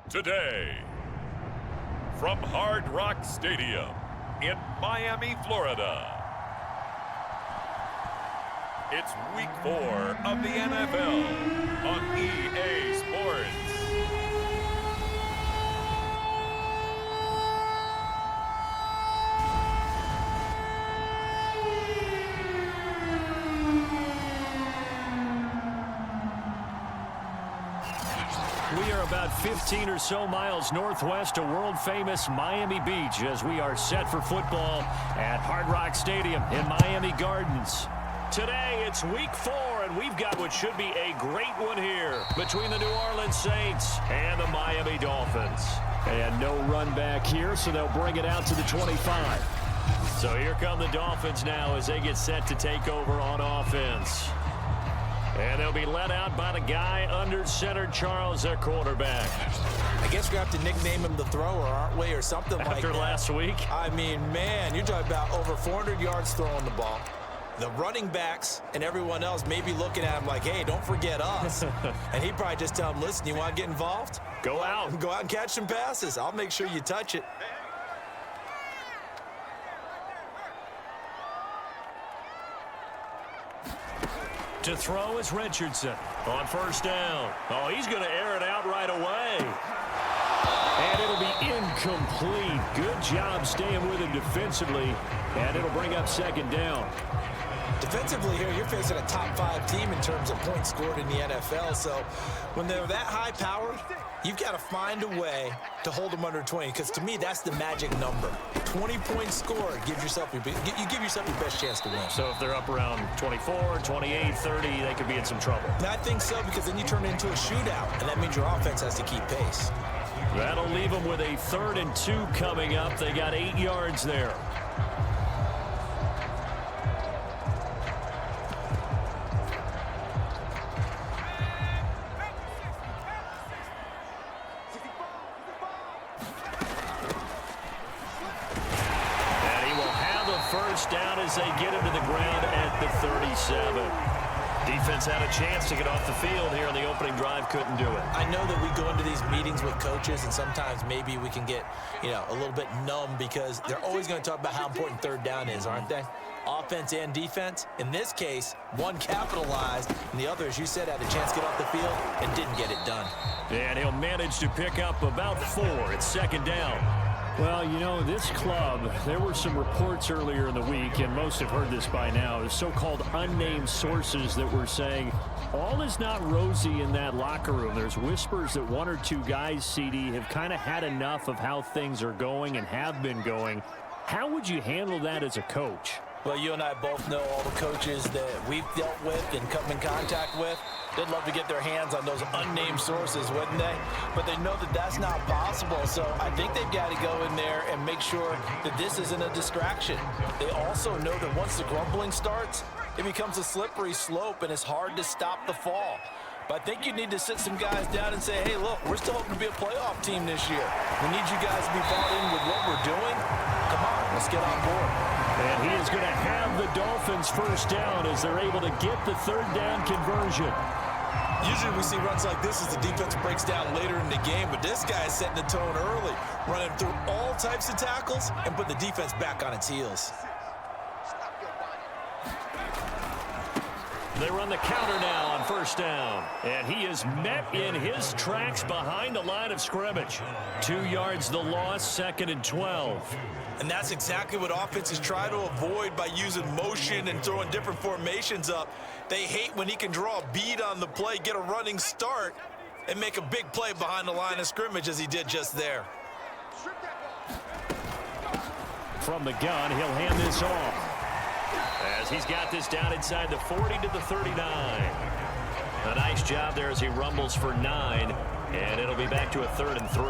Today, from Hard Rock Stadium in Miami, Florida, it's Week 4 of the NFL on EA Sports. We are about 15 or so miles northwest of world-famous Miami Beach as we are set for football at Hard Rock Stadium in Miami Gardens. Today, it's Week 4, and we've got what should be a great one here between the New Orleans Saints and the Miami Dolphins. And no run back here, so they'll bring it out to the 25. So here come the Dolphins now as they get set to take over on offense. And they'll be led out by the guy under center, Charles, their quarterback. I guess we have to nickname him the thrower, aren't we, or something like that. After last week? I mean, man, you're talking about over 400 yards throwing the ball. The running backs and everyone else may be looking at him like, hey, don't forget us. And he'd probably just tell him, listen, you want to get involved? Go out. Go out and catch some passes. I'll make sure you touch it. To throw is Richardson on first down. Oh, he's going to air it out right away. And it'll be incomplete. Good job staying with him defensively. And it'll bring up second down. Defensively here, you're facing a top 5 team in terms of points scored in the NFL. So when they're that high-powered, you've got to find a way to hold them under 20. Because to me, that's the magic number. 20 points scored, you give yourself your best chance to win. So if they're up around 24, 28, 30, they could be in some trouble. I think so, because then you turn it into a shootout, and that means your offense has to keep pace. That'll leave them with a 3rd and 2 coming up. They got 8 yards there. First down as they get him to the ground at the 37. Defense had a chance to get off the field here on the opening drive, couldn't do it. I know that we go into these meetings with coaches, and sometimes maybe we can get, a little bit numb because they're always going to talk about how important 3rd down is, aren't they? Offense and defense. In this case, one capitalized, and the other, as you said, had a chance to get off the field and didn't get it done. And he'll manage to pick up about 4. It's 2nd down. Well, this club, there were some reports earlier in the week, and most have heard this by now, the so-called unnamed sources that were saying all is not rosy in that locker room. There's whispers that 1 or 2 guys, CD, have kind of had enough of how things are going and have been going. How would you handle that as a coach? Well, you and I both know all the coaches that we've dealt with and come in contact with. They'd love to get their hands on those unnamed sources, wouldn't they? But they know that that's not possible, so I think they've got to go in there and make sure that this isn't a distraction. They also know that once the grumbling starts, it becomes a slippery slope, and it's hard to stop the fall. But I think you need to sit some guys down and say, hey, look, we're still hoping to be a playoff team this year. We need you guys to be bought in with what we're doing. Come on, let's get on board. And he is going to have the Dolphins first down as they're able to get the 3rd down conversion. Usually we see runs like this as the defense breaks down later in the game, but this guy is setting the tone early, running through all types of tackles and putting the defense back on its heels. They run the counter now on first down. And he is met in his tracks behind the line of scrimmage. 2 yards the loss, 2nd and 12. And that's exactly what offenses try to avoid by using motion and throwing different formations up. They hate when he can draw a bead on the play, get a running start, and make a big play behind the line of scrimmage as he did just there. From the gun, he'll hand this off. As he's got this down inside the 40 to the 39. A nice job there as he rumbles for 9. And it'll be back to a 3rd and 3.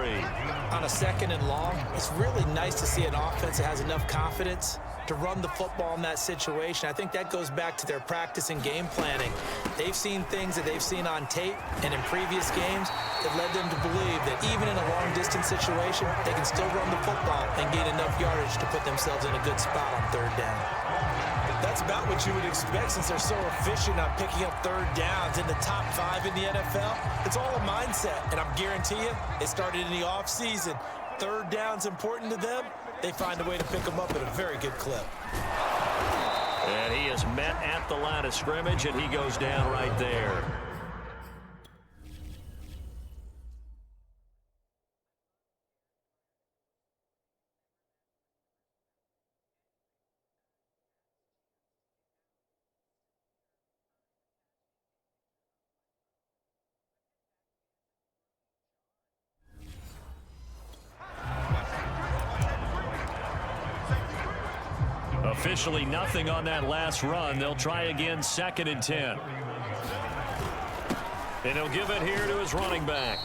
On a 2nd and long, it's really nice to see an offense that has enough confidence to run the football in that situation. I think that goes back to their practice and game planning. They've seen things that they've seen on tape and in previous games that led them to believe that even in a long-distance situation, they can still run the football and gain enough yardage to put themselves in a good spot on 3rd down. That's about what you would expect since they're so efficient on picking up third downs in the top 5 in the NFL. It's all a mindset, and I'm guarantee you, it started in the offseason. Third down's important to them. They find a way to pick them up at a very good clip. And he is met at the line of scrimmage, and he goes down right there. Officially nothing on that last run. They'll try again, 2nd and 10. And he'll give it here to his running back.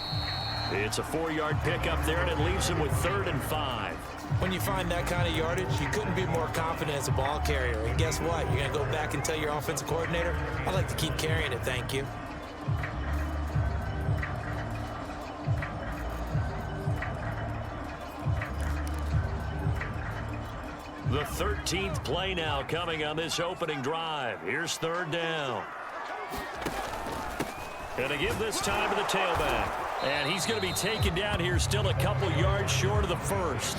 It's a 4-yard pickup there, and it leaves him with 3rd and 5. When you find that kind of yardage, you couldn't be more confident as a ball carrier. And guess what? You're going to go back and tell your offensive coordinator, I'd like to keep carrying it, thank you. The 13th play now coming on this opening drive. Here's 3rd down. Gonna give this time to the tailback. And he's going to be taken down here still a couple yards short of the first.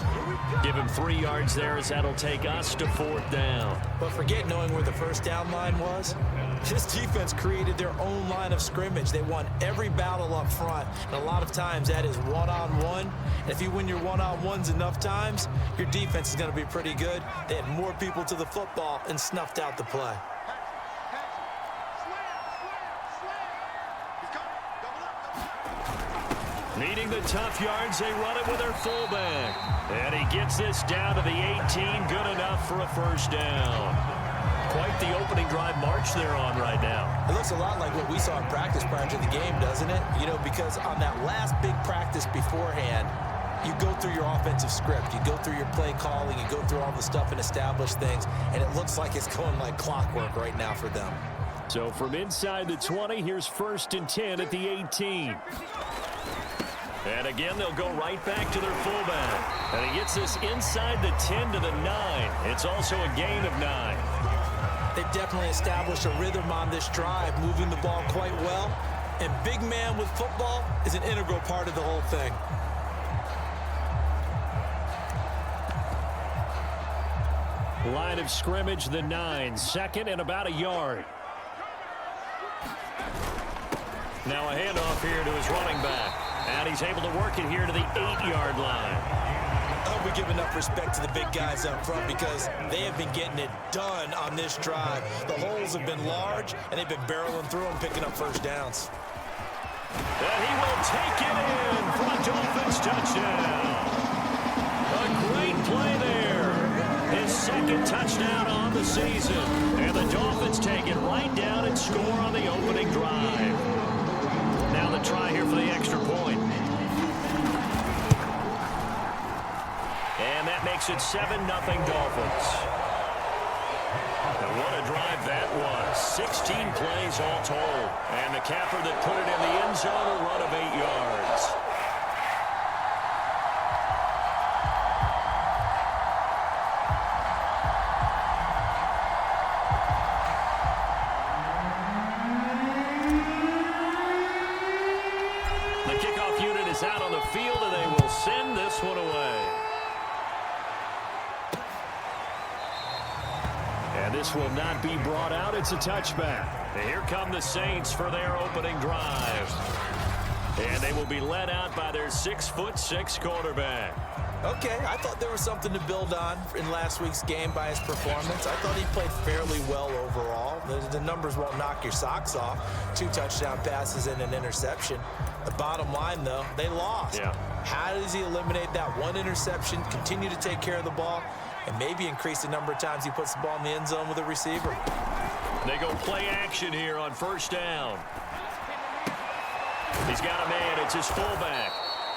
Give him 3 yards there as that'll take us to 4th down. But forget knowing where the first down line was. This defense created their own line of scrimmage. They won every battle up front. And a lot of times that is one-on-one. And if you win your one-on-ones enough times, your defense is going to be pretty good. They had more people to the football and snuffed out the play. Needing the tough yards, they run it with their fullback. And he gets this down to the 18, good enough for a first down. Quite the opening drive march they're on right now. It looks a lot like what we saw in practice prior to the game, doesn't it? You know, because on that last big practice beforehand, you go through your offensive script. You go through your play calling. You go through all the stuff and establish things. And it looks like it's going like clockwork right now for them. So from inside the 20, here's 1st and 10 at the 18. And again, they'll go right back to their fullback. And he gets this inside the 10 to the 9. It's also a gain of 9. They've definitely established a rhythm on this drive, moving the ball quite well. And big man with football is an integral part of the whole thing. Line of scrimmage, the 9. 2nd and about a yard. Now a handoff here to his running back. And he's able to work it here to the 8-yard line. I hope we give enough respect to the big guys up front because they have been getting it done on this drive. The holes have been large, and they've been barreling through them, picking up first downs. And he will take it in for a Dolphins touchdown. A great play there. His 2nd touchdown on the season. And the Dolphins take it right down and score on the opening drive. Now the try here for the extra point. And that makes it 7-0 Dolphins. And what a drive that was. 16 plays all told. And the capper that put it in the end zone, a run of 8 yards. Out on the field, and they will send this one away. And this will not be brought out. It's a touchback. And here come the Saints for their opening drive. And they will be led out by their 6'6" quarterback. Okay, I thought there was something to build on in last week's game by his performance. I thought he played fairly well overall. The numbers won't knock your socks off. 2 touchdown passes and an interception. The bottom line, though, they lost. Yeah. How does he eliminate that one interception, continue to take care of the ball, and maybe increase the number of times he puts the ball in the end zone with a receiver? They go play action here on first down. He's got a man. It's his fullback.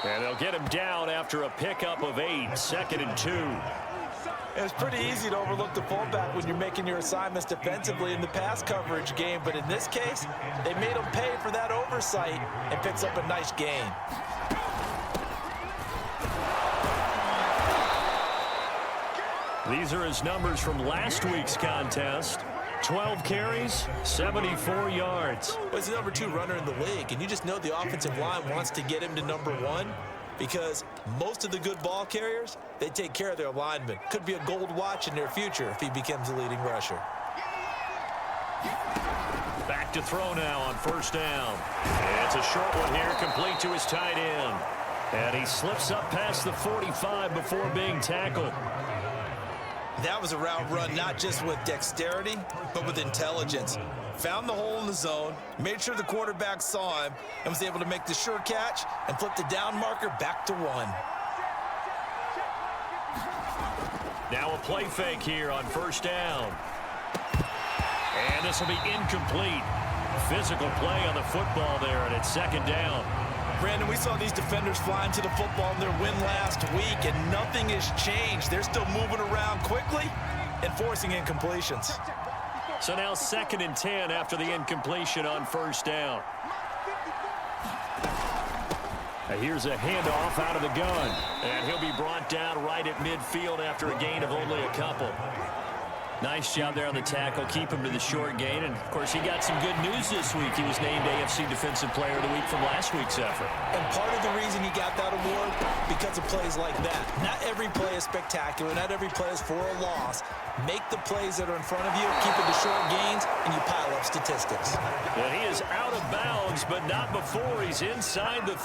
And they'll get him down after a pickup of 8, 2nd and 2. It's pretty easy to overlook the fullback when you're making your assignments defensively in the pass coverage game, but in this case, they made him pay for that oversight and picks up a nice gain. These are his numbers from last week's contest. 12 carries, 74 yards. Well, he's the number 2 runner in the league, and you just know the offensive line wants to get him to number 1 because most of the good ball carriers, they take care of their linemen. Could be a gold watch in their future if he becomes the leading rusher. Back to throw now on first down. It's a short one here, complete to his tight end. And he slips up past the 45 before being tackled. That was a route run not just with dexterity, but with intelligence. Found the hole in the zone, made sure the quarterback saw him, and was able to make the sure catch and flip the down marker back to 1. Now a play fake here on first down. And this will be incomplete. Physical play on the football there, and it's second down. Brandon, we saw these defenders flying to the football in their win last week, and nothing has changed. They're still moving around quickly and forcing incompletions. So now 2nd and 10 after the incompletion on first down. Here's a handoff out of the gun, and he'll be brought down right at midfield after a gain of only a couple. Nice job there on the tackle. Keep him to the short gain. And, of course, he got some good news this week. He was named AFC Defensive Player of the Week from last week's effort. And part of the reason he got that award, because of plays like that. Not every play is spectacular. Not every play is for a loss. Make the plays that are in front of you, keep it to short gains, and you pile up statistics. And he is out of bounds, but not before he's inside the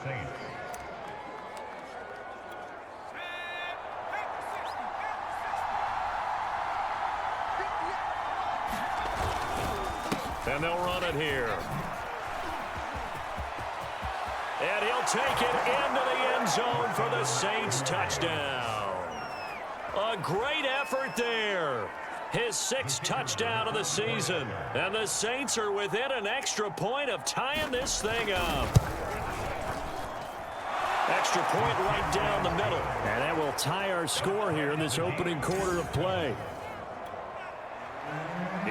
Saints. And they'll run it here. And he'll take it into the end zone for the Saints touchdown. A great effort there. His 6th touchdown of the season. And the Saints are within an extra point of tying this thing up. Extra point right down the middle. And that will tie our score here in this opening quarter of play.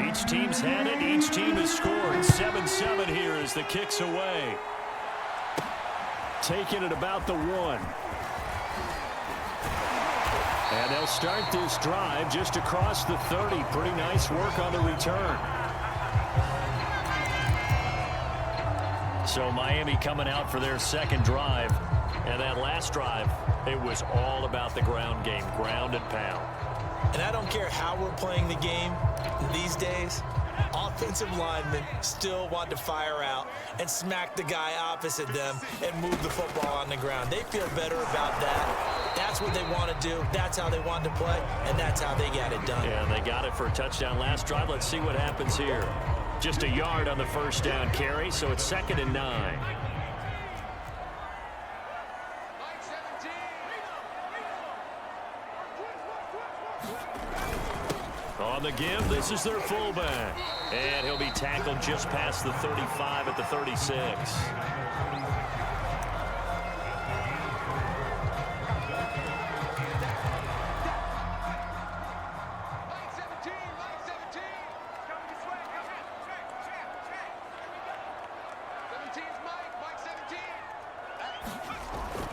Each team's had it. Each team has scored. 7-7 here as the kick's away. Taking it about the 1. And they'll start this drive just across the 30. Pretty nice work on the return. So Miami coming out for their 2nd drive. And that last drive, it was all about the ground game, ground and pound. And I don't care how we're playing the game these days, offensive linemen still want to fire out and smack the guy opposite them and move the football on the ground. They feel better about that. That's what they want to do. That's how they want to play, and that's how they got it done. Yeah, and they got it for a touchdown last drive. Let's see what happens here. Just a yard on the first down carry, so it's 2nd and 9. On the give, this is their fullback. And he'll be tackled just past the 35 at the 36.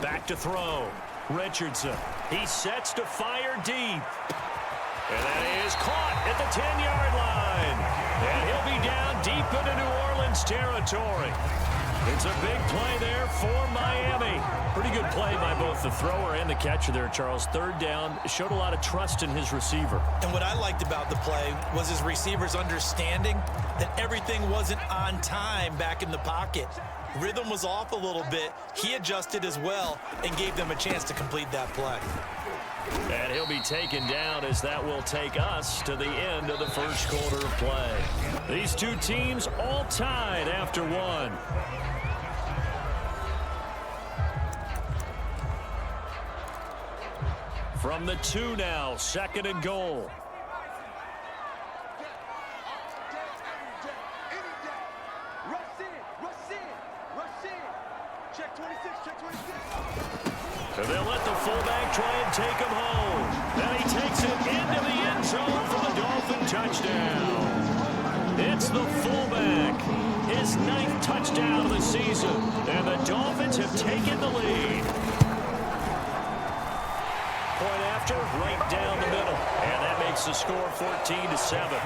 Back to throw. Richardson. He sets to fire deep. And that is caught at the 10-yard line. And he'll be down deep into New Orleans territory. It's a big play there for Miami. Pretty good play by both the thrower and the catcher there, Charles. 3rd down, showed a lot of trust in his receiver. And what I liked about the play was his receiver's understanding that everything wasn't on time back in the pocket. Rhythm was off a little bit. He adjusted as well and gave them a chance to complete that play. And he'll be taken down as that will take us to the end of the first quarter of play. These two teams all tied after 1. From the 2 now, 2nd and goal. And they'll let the fullback try and take him home. And he takes it into the end zone for the Dolphin touchdown. It's the fullback. His 9th touchdown of the season. And the Dolphins have taken the lead. Point after, right down the middle. And that makes the score 14-7.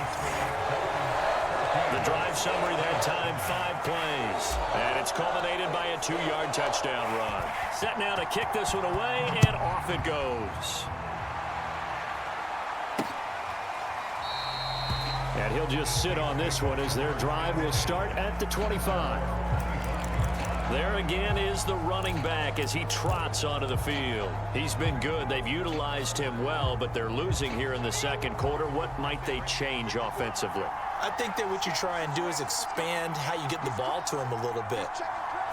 The drive summary that time, 5 plays. And it's culminated by a 2-yard touchdown run. Set now to kick this one away, and off it goes. And he'll just sit on this one as their drive will start at the 25. There again is the running back as he trots onto the field. He's been good. They've utilized him well, but they're losing here in the second quarter. What might they change offensively? I think that what you try and do is expand how you get the ball to him a little bit.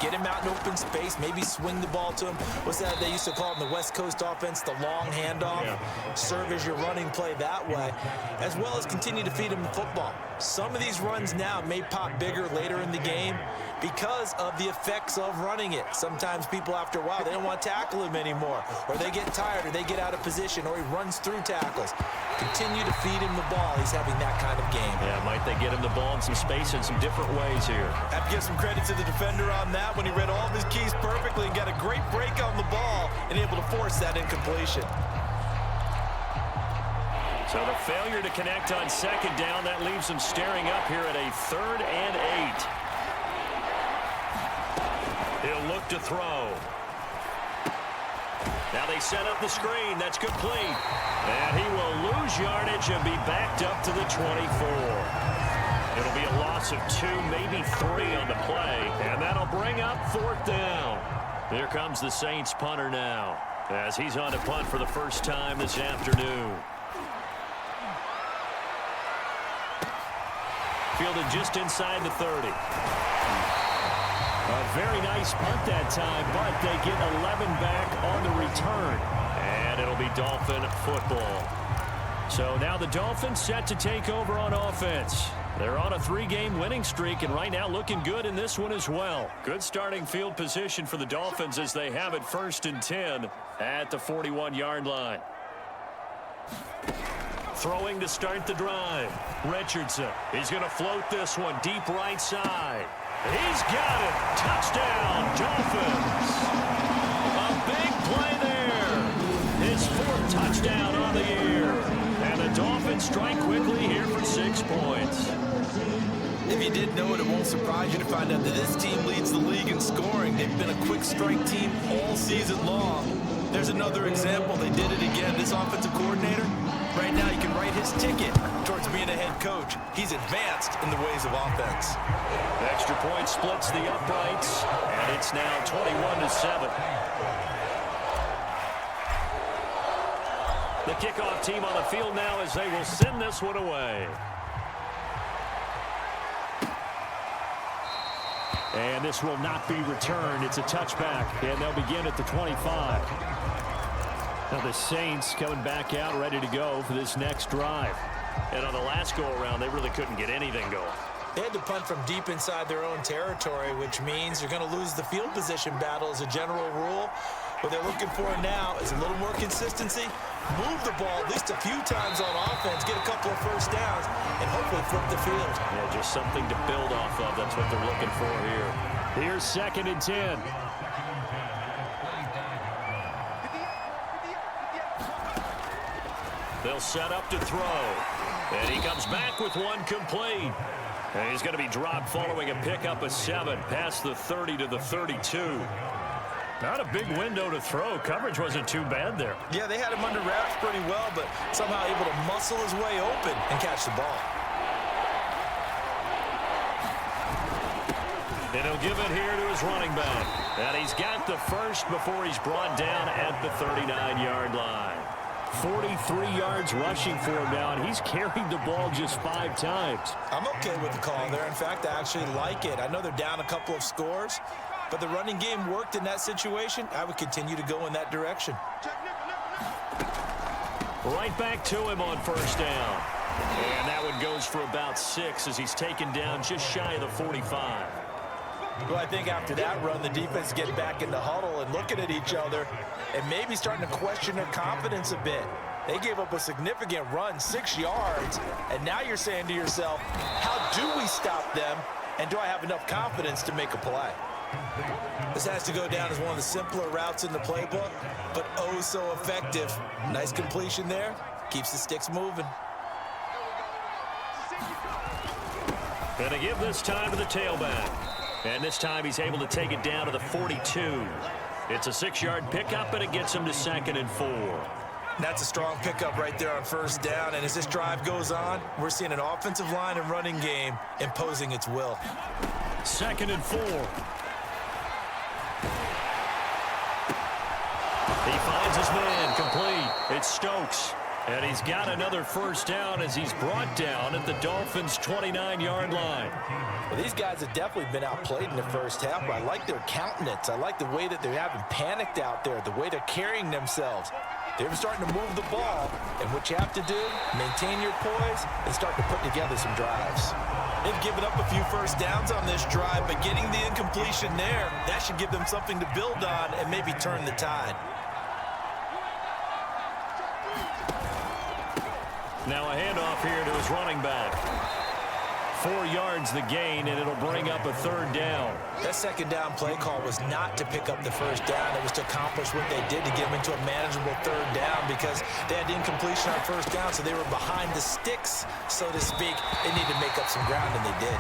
Get him out in open space, maybe swing the ball to him. What's that they used to call it in the West Coast offense, the long handoff? Yeah. Serve as your running play that way, as well as continue to feed him the football. Some of these runs now may pop bigger later in the game because of the effects of running it. Sometimes people, after a while, they don't want to tackle him anymore, or they get tired, or they get out of position, or he runs through tackles. Continue to feed him the ball. He's having that kind of game. Yeah, might they get him the ball in some space in some different ways here. I have to give some credit to the defender on that when he read all of his keys perfectly and got a great break on the ball and able to force that incompletion. So the failure to connect on second down, that leaves them staring up here at a 3rd and 8. He'll look to throw. Now they set up the screen. That's complete. And he will lose yardage and be backed up to the 24. It'll be a loss of 2, maybe 3 on the play. And that'll bring up 4th down. Here comes the Saints punter now as he's on to punt for the first time this afternoon. Fielded just inside the 30. A very nice punt that time, but they get 11 back on the return. And it'll be Dolphin football. So now the Dolphins set to take over on offense. They're on a 3-game winning streak, and right now looking good in this one as well. Good starting field position for the Dolphins as they have it 1st and 10 at the 41-yard line. Throwing to start the drive. Richardson. He's going to float this one deep right side. He's got it. Touchdown, Dolphins. A big play there. His 4th touchdown on the year. And the Dolphins strike quickly here for 6 points. If you didn't know it, it won't surprise you to find out that this team leads the league in scoring. They've been a quick strike team all season long. There's another example. They did it again. This offensive coordinator, right now you can write his ticket towards being a head coach. He's advanced in the ways of offense. Extra point splits the uprights, and it's now 21-7. The kickoff team on the field now as they will send this one away. And this will not be returned. It's a touchback, and they'll begin at the 25. Now the Saints coming back out ready to go for this next drive. And on the last go-around, they really couldn't get anything going. They had to punt from deep inside their own territory, which means you're going to lose the field position battle as a general rule. What they're looking for now is a little more consistency, move the ball at least a few times on offense, get a couple of first downs, and hopefully flip the field. Yeah, just something to build off of. That's what they're looking for here. Here's 2nd and 10. They'll set up to throw. And he comes back with one complete. And he's going to be dropped following a pickup of 7 past the 30 to the 32. Not a big window to throw. Coverage wasn't too bad there. Yeah, they had him under wraps pretty well, but somehow able to muscle his way open and catch the ball. And he'll give it here to his running back. And he's got the first before he's brought down at the 39-yard line. 43 yards rushing for him now, and he's carried the ball just 5 times. I'm okay with the call there. In fact, I actually like it. I know they're down a couple of scores, but the running game worked in that situation. I would continue to go in that direction. Right back to him on first down. And that one goes for about 6 as he's taken down just shy of the 45. Well, I think after that run, the defense get back in the huddle and looking at each other and maybe starting to question their confidence a bit. They gave up a significant run, 6 yards, and now you're saying to yourself, how do we stop them, and do I have enough confidence to make a play? This has to go down as one of the simpler routes in the playbook, but oh so effective. Nice completion there. Keeps the sticks moving. Gonna give this time to the tailback. And this time he's able to take it down to the 42. It's a 6-yard pickup, and it gets him to 2nd and 4. That's a strong pickup right there on first down. And as this drive goes on, we're seeing an offensive line and running game imposing its will. 2nd and 4. He finds his man complete. It's Stokes. And he's got another first down as he's brought down at the Dolphins' 29-yard line. Well, these guys have definitely been outplayed in the first half, but I like their countenance. I like the way that they haven't panicked out there, the way they're carrying themselves. They're starting to move the ball, and what you have to do, maintain your poise and start to put together some drives. They've given up a few first downs on this drive, but getting the incompletion there, that should give them something to build on and maybe turn the tide. Now a handoff here to his running back. 4 yards the gain, and it'll bring up a 3rd down. That second down play call was not to pick up the first down. It was to accomplish what they did to get them into a manageable 3rd down because they had incompletion on first down, so they were behind the sticks, so to speak. They needed to make up some ground, and they did.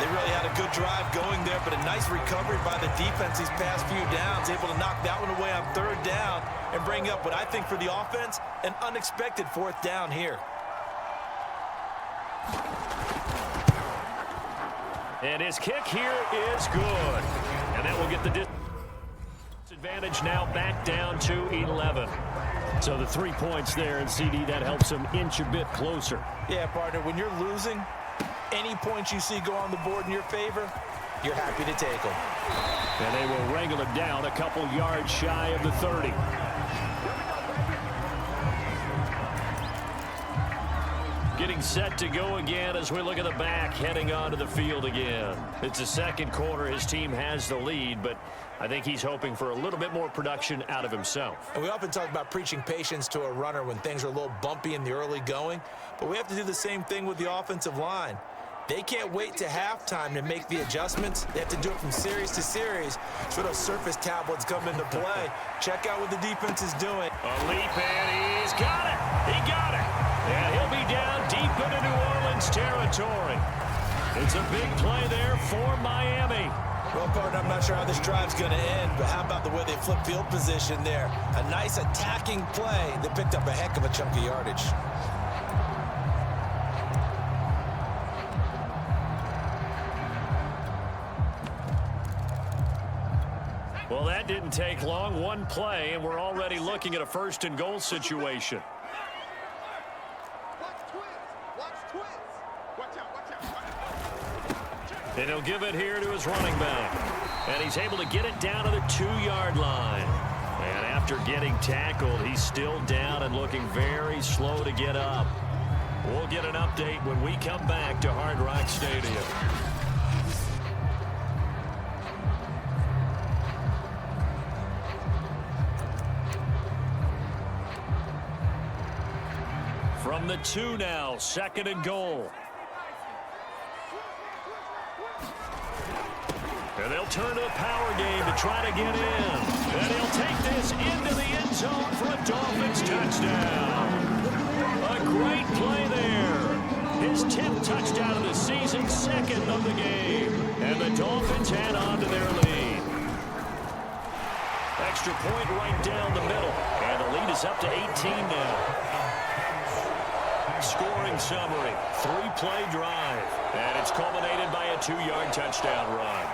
They really had a good drive going there, but a nice recovery by the defense these past few downs, able to knock that one away on 3rd down and bring up what I think for the offense, an unexpected 4th down here. And his kick here is good. And that will get the disadvantage now back down to 11. So the 3 points there, and CD, that helps him inch a bit closer. Yeah, partner, when you're losing, any points you see go on the board in your favor, you're happy to take them. And they will wrangle it down a couple yards shy of the 30. Getting set to go again as we look at the back, heading onto the field again. It's the second quarter. His team has the lead, but I think he's hoping for a little bit more production out of himself. And we often talk about preaching patience to a runner when things are a little bumpy in the early going, but we have to do the same thing with the offensive line. They can't wait to halftime to make the adjustments. They have to do it from series to series. So those surface tablets come into play. Check out what the defense is doing. A leap, and he's got it. He got it. And he'll be down deep into New Orleans territory. It's a big play there for Miami. Well, partner, I'm not sure how this drive's going to end, but how about the way they flip field position there? A nice attacking play that picked up a heck of a chunk of yardage. Well, that didn't take long. One play, and we're already looking at a 1st and goal situation. And he'll give it here to his running back. And he's able to get it down to the 2-yard line. And after getting tackled, he's still down and looking very slow to get up. We'll get an update when we come back to Hard Rock Stadium. From the 2 now, 2nd and goal. And they'll turn to the power game to try to get in. And he'll take this into the end zone for a Dolphins touchdown. A great play there. His 10th touchdown of the season, 2nd of the game. And the Dolphins head on to their lead. Extra point right down the middle. And the lead is up to 18 now. Scoring summary, 3-play drive. And it's culminated by a 2-yard touchdown run.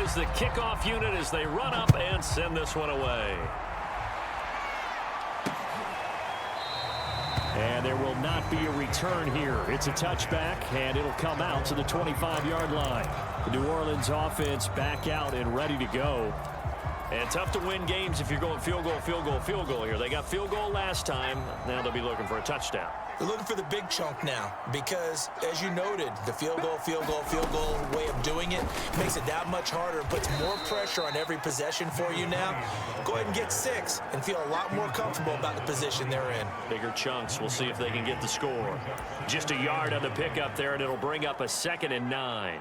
is the kickoff unit as they run up and send this one away. And there will not be a return here. It's a touchback, and it'll come out to the 25-yard line. The New Orleans offense back out and ready to go. And tough to win games if you're going field goal, field goal, field goal here. They got field goal last time. Now they'll be looking for a touchdown. They're looking for the big chunk now because, as you noted, the field goal way of doing it makes it that much harder and puts more pressure on every possession for you now. Go ahead and get 6 and feel a lot more comfortable about the position they're in. Bigger chunks. We'll see if they can get the score. Just a yard on the pickup there, and it'll bring up a 2nd and 9.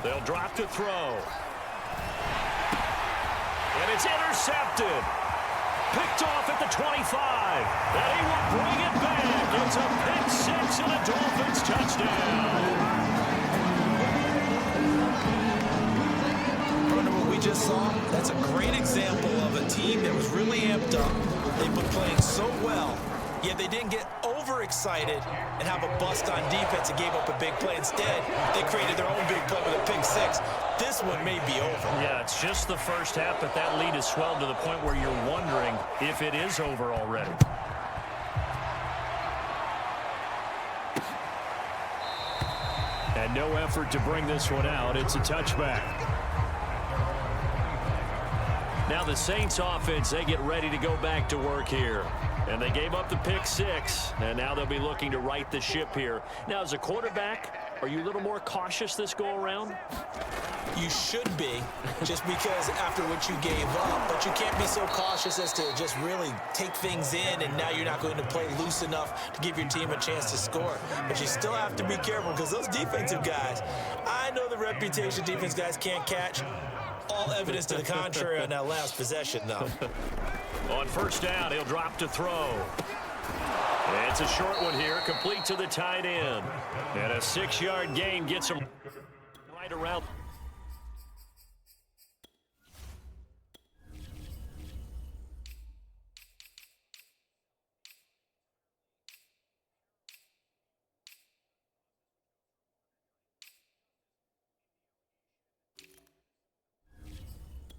They'll drop to throw. And it's intercepted. Picked off at the 25. And he will bring it back. It's a pick 6 and a Dolphins touchdown. Under what we just saw, that's a great example of a team that was really amped up. They've been playing so well, yet they didn't get overexcited and have a bust on defense and gave up a big play. Instead, they created their own big play with a pick 6. This one may be over. Yeah, it's just the first half, but that lead has swelled to the point where you're wondering if it is over already. And no effort to bring this one out. It's a touchback. Now the Saints offense, they get ready to go back to work here. And they gave up the pick 6, and now they'll be looking to right the ship here. Now, as a quarterback, are you a little more cautious this go-around? You should be, just because after what you gave up, but you can't be so cautious as to just really take things in, and now you're not going to play loose enough to give your team a chance to score. But you still have to be careful because those defensive guys, I know the reputation defense guys can't catch. All evidence to the contrary on that last possession, though. On first down, he'll drop to throw. It's a short one here, complete to the tight end. And a 6-yard gain gets him right around.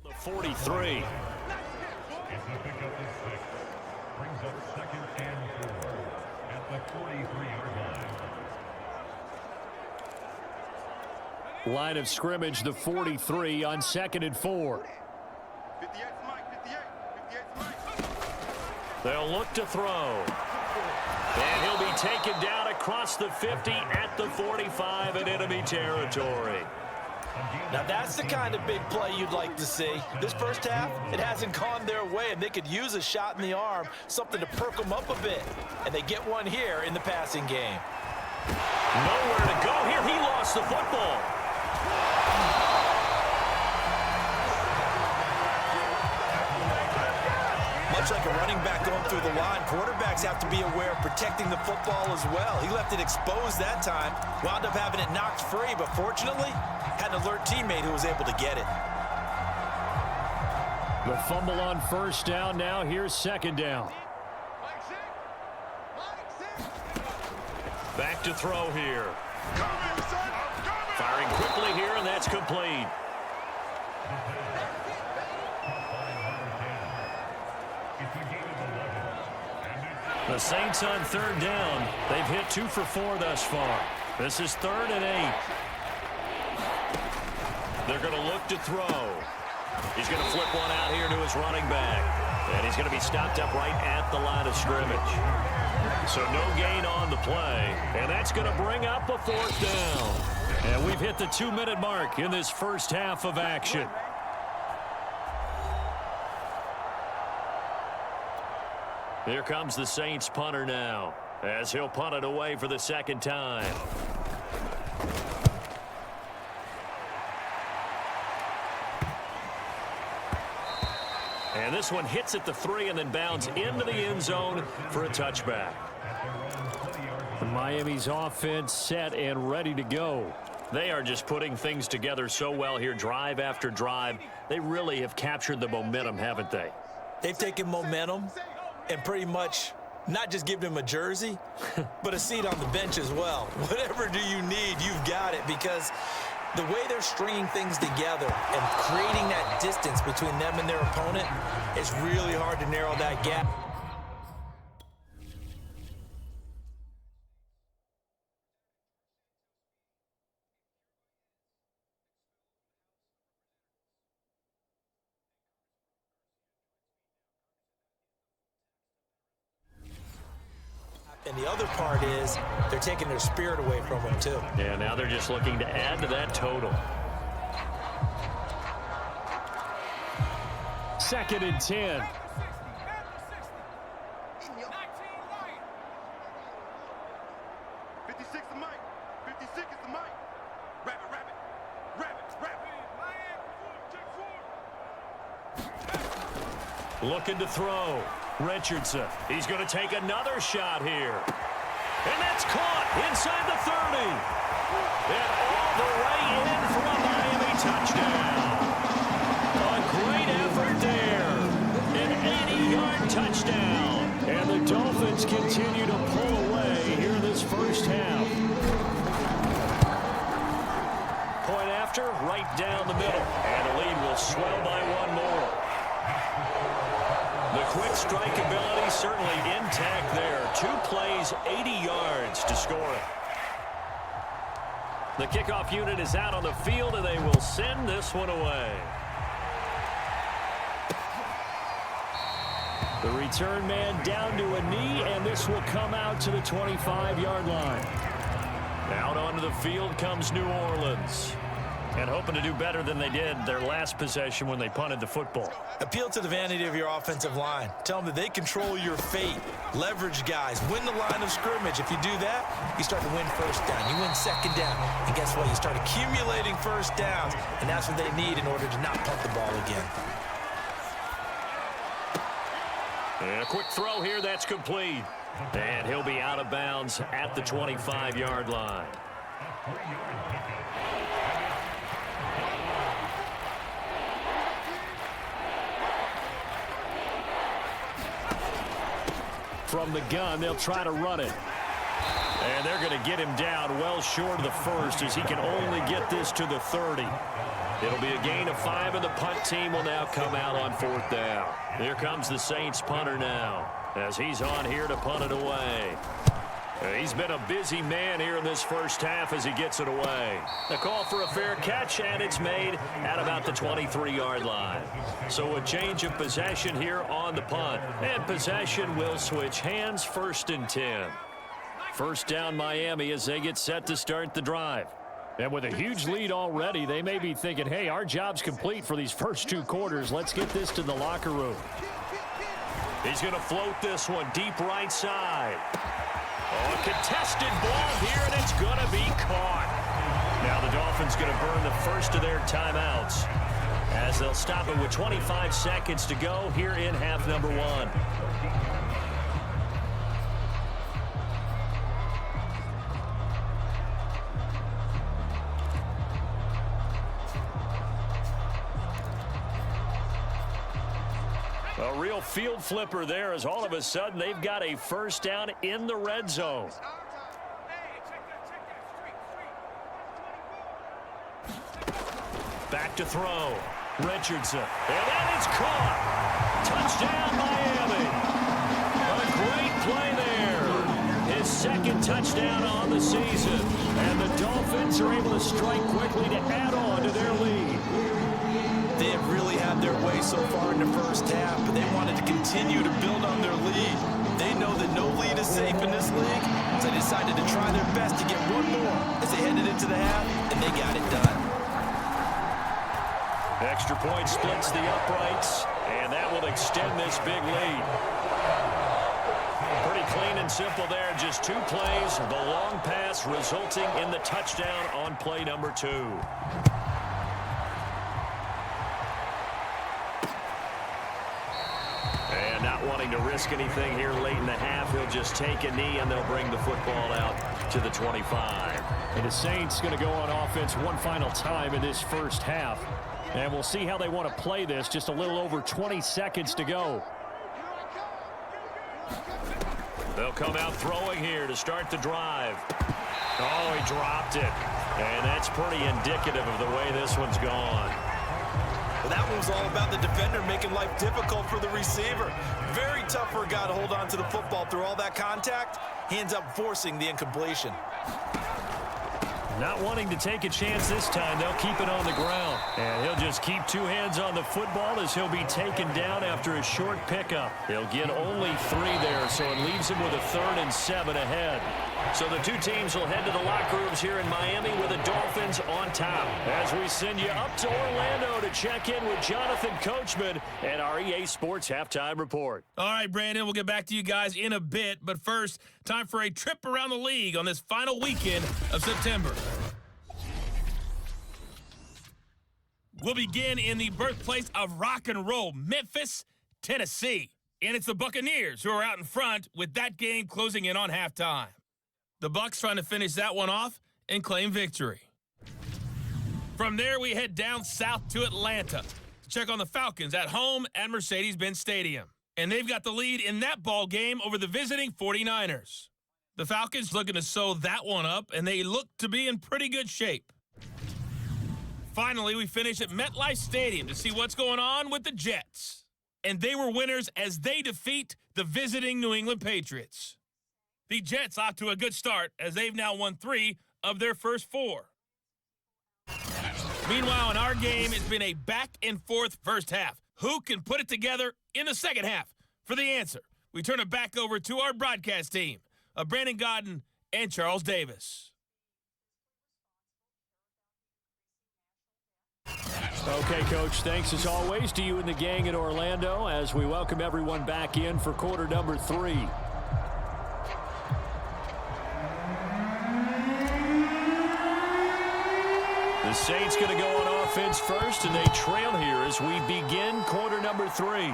The 43. Brings up 2nd and 4 at the 43-yard line. Line of scrimmage, the 43 on 2nd and 4. They'll look to throw. And he'll be taken down across the 50 at the 45 in enemy territory. Now, that's the kind of big play you'd like to see. This first half, it hasn't gone their way, and they could use a shot in the arm, something to perk them up a bit. And they get one here in the passing game. Nowhere to go here. He lost the football. Much like a running back going through the line, quarterbacks have to be aware of protecting the football as well. He left it exposed that time, wound up having it knocked free, but fortunately, had an alert teammate who was able to get it. The fumble on first down. Now here's 2nd down. Back to throw here. Firing quickly here, and that's complete. The Saints on 3rd down. They've hit 2 for 4 thus far. This is 3rd and 8. They're going to look to throw. He's going to flip one out here to his running back. And he's going to be stopped up right at the line of scrimmage. So no gain on the play. And that's going to bring up a 4th down. And we've hit the 2-minute mark in this first half of action. Here comes the Saints punter now, as he'll punt it away for the 2nd time. And this one hits at the 3 and then bounds into the end zone for a touchback. Miami's offense set and ready to go. They are just putting things together so well here, drive after drive. They really have captured the momentum, haven't they? They've taken momentum and pretty much not just giving him a jersey, but a seat on the bench as well. Whatever do you need, you've got it, because the way they're stringing things together and creating that distance between them and their opponent, it's really hard to narrow that gap. And the other part is they're taking their spirit away from them, too. Yeah, now they're just looking to add to that total. 2nd and 10. 56 the mic. 56 is the mic. Rabbit, rabbit. Rabbit, rabbit. Looking to throw. Richardson. He's going to take another shot here. And that's caught inside the 30. And all the way in for a Miami touchdown. A great effort there. An 80-yard touchdown. And the Dolphins continue to pull away here in this first half. Point after, right down the middle. And the lead will swell by one more. The quick strike ability certainly intact there. 2 plays, 80 yards to score it. The kickoff unit is out on the field, and they will send this one away. The return man down to a knee, and this will come out to the 25-yard line. Out onto the field comes New Orleans. And hoping to do better than they did their last possession when they punted the football. Appeal to the vanity of your offensive line. Tell them that they control your fate. Leverage guys. Win the line of scrimmage. If you do that, you start to win first down. You win second down. And guess what? You start accumulating first downs. And that's what they need in order to not punt the ball again. And a quick throw here. That's complete. And he'll be out of bounds at the 25-yard line. From the gun, they'll try to run it. And they're going to get him down well short of the first as he can only get this to the 30. It'll be a gain of 5, and the punt team will now come out on 4th down. Here comes the Saints punter now as he's on here to punt it away. He's been a busy man here in this first half as he gets it away. The call for a fair catch, and it's made at about the 23-yard line. So a change of possession here on the punt. And possession will switch hands, 1st and 10. First down Miami as they get set to start the drive. And with a huge lead already, they may be thinking, hey, our job's complete for these first 2 quarters. Let's get this to the locker room. He's going to float this one deep right side. Oh, a contested ball here, and it's going to be caught. Now the Dolphins going to burn the first of their timeouts as they'll stop it with 25 seconds to go here in half number 1. A real field flipper there as all of a sudden they've got a first down in the red zone. Back to throw. Richardson. And that is caught. Touchdown, Miami. A great play there. His 2nd touchdown on the season. And the Dolphins are able to strike quickly to add on to their lead. They have really had their way so far in the first half, but they wanted to continue to build on their lead. They know that no lead is safe in this league, so they decided to try their best to get one more as they headed into the half, and they got it done. Extra point splits the uprights, and that will extend this big lead. Pretty clean and simple there. Just 2 plays, the long pass resulting in the touchdown on play number 2. And not wanting to risk anything here late in the half, he'll just take a knee, and they'll bring the football out to the 25. And the Saints going to go on offense one final time in this first half. And we'll see how they want to play this. Just a little over 20 seconds to go. They'll come out throwing here to start the drive. Oh, he dropped it. And that's pretty indicative of the way this one's gone. Well, that one was all about the defender making life difficult for the receiver. Very tough for a guy to hold on to the football through all that contact. He ends up forcing the incompletion. Not wanting to take a chance this time, they'll keep it on the ground. And he'll just keep two hands on the football as he'll be taken down after a short pickup. He'll get only 3 there, so it leaves him with a 3rd and 7 ahead. So the two teams will head to the locker rooms here in Miami with the Dolphins on top. As we send you up to Orlando to check in with Jonathan Coachman and our EA Sports Halftime Report. All right, Brandon, we'll get back to you guys in a bit. But first, time for a trip around the league on this final weekend of September. We'll begin in the birthplace of rock and roll, Memphis, Tennessee. And it's the Buccaneers who are out in front with that game closing in on halftime. The Bucs trying to finish that one off and claim victory. From there, we head down south to Atlanta to check on the Falcons at home at Mercedes-Benz Stadium. And they've got the lead in that ball game over the visiting 49ers. The Falcons looking to sew that one up, and they look to be in pretty good shape. Finally, we finish at MetLife Stadium to see what's going on with the Jets. And they were winners as they defeat the visiting New England Patriots. The Jets off to a good start as they've now won 3 of their first 4. Meanwhile, in our game, it's been a back-and-forth first half. Who can put it together in the second half? For the answer, we turn it back over to our broadcast team of Brandon Godden and Charles Davis. Okay, Coach, thanks as always to you and the gang in Orlando as we welcome everyone back in for quarter number 3. The Saints going to go on offense first, and they trail here as we begin quarter number 3.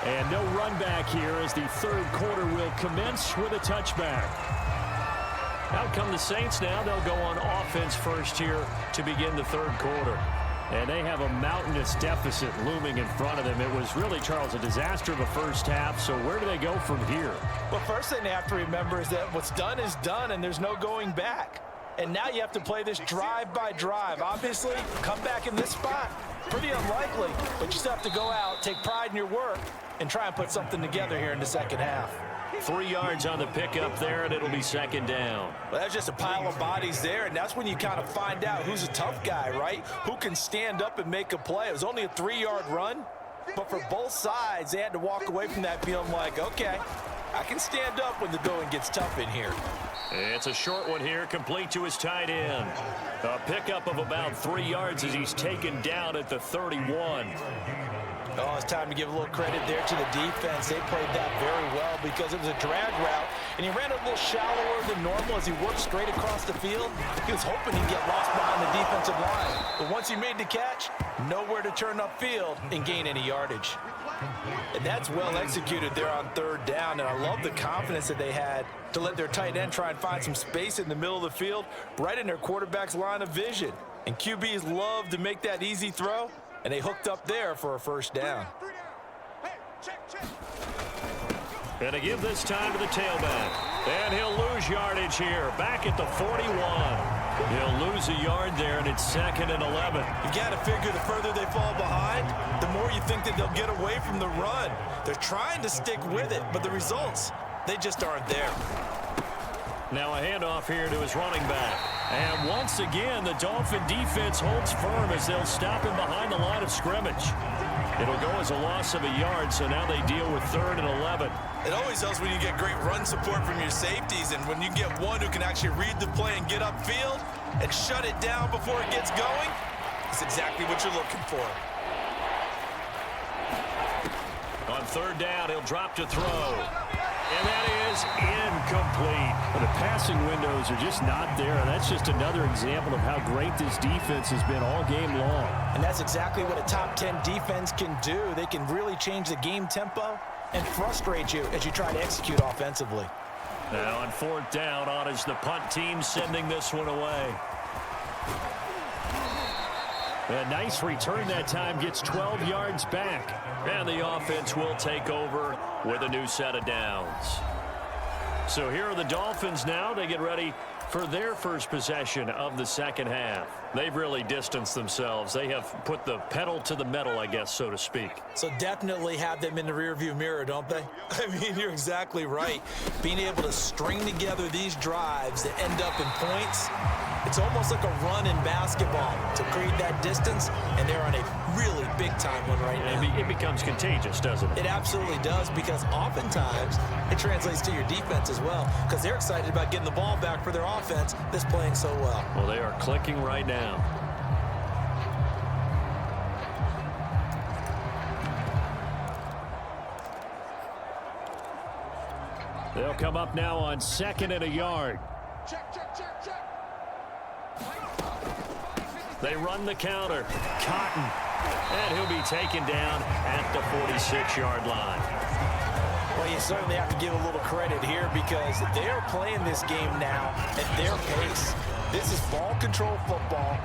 And no run back here as the third quarter will commence with a touchback. Out come the Saints now. They'll go on offense first here to begin the third quarter. And they have a mountainous deficit looming in front of them. It was really, Charles, a disaster of a first half. So where do they go from here? Well, first thing they have to remember is that what's done is done, and there's no going back. And now you have to play this drive by drive. Obviously, come back in this spot, pretty unlikely. But you still have to go out, take pride in your work, and try and put something together here in the second half. 3 yards on the pickup there, and it'll be second down. Well, that's just a pile of bodies there, and that's when you kind of find out who's a tough guy, right? Who can stand up and make a play. It was only a 3-yard run, but for both sides, they had to walk away from that feeling like, okay, I can stand up when the going gets tough in here. It's a short one here, complete to his tight end. A pickup of about 3 yards as he's taken down at the 31. Oh, it's time to give a little credit there to the defense. They played that very well because it was a drag route, and he ran a little shallower than normal as he worked straight across the field. He was hoping he'd get lost behind the defensive line. But once he made the catch, nowhere to turn upfield and gain any yardage. And that's well executed there on third down, and I love the confidence that they had to let their tight end try and find some space in the middle of the field, right in their quarterback's line of vision. And QBs love to make that easy throw, and they hooked up there for a first down. And to give this time to the tailback. And he'll lose yardage here, back at the 41. He'll lose a yard there, and it's 2nd and 11. You've got to figure the further they fall behind, the more you think that they'll get away from the run. They're trying to stick with it, but the results, they just aren't there. Now a handoff here to his running back. And once again, the Dolphin defense holds firm as they'll stop him behind the line of scrimmage. It'll go as a loss of a yard, so now they deal with 3rd and 11. It always helps when you get great run support from your safeties, and when you get one who can actually read the play and get upfield and shut it down before it gets going, it's exactly what you're looking for. On third down, he'll drop to throw. And that is incomplete. But the passing windows are just not there. And that's just another example of how great this defense has been all game long. And that's exactly what a top 10 defense can do. They can really change the game tempo and frustrate you as you try to execute offensively. Now on fourth down, on is the punt team sending this one away. A nice return that time, gets 12 yards back. And the offense will take over with a new set of downs. So here are the Dolphins now. They get ready for their first possession of the second half. They've really distanced themselves. They have put the pedal to the metal, I guess, so to speak. So definitely have them in the rearview mirror, don't they? I mean, you're exactly right. Being able to string together these drives that end up in points, it's almost like a run in basketball to create that distance, and they're on a really big-time one right now. It becomes contagious, doesn't it? It absolutely does, because oftentimes it translates to your defense as well, because they're excited about getting the ball back for their offense that's playing so well. Well, they are clicking right now. They'll come up now on 2nd and a yard. Check, check, check, check. They run the counter. Cotton. And he'll be taken down at the 46-yard line. Well, you certainly have to give a little credit here, because they are playing this game now at their pace. This is ball control football.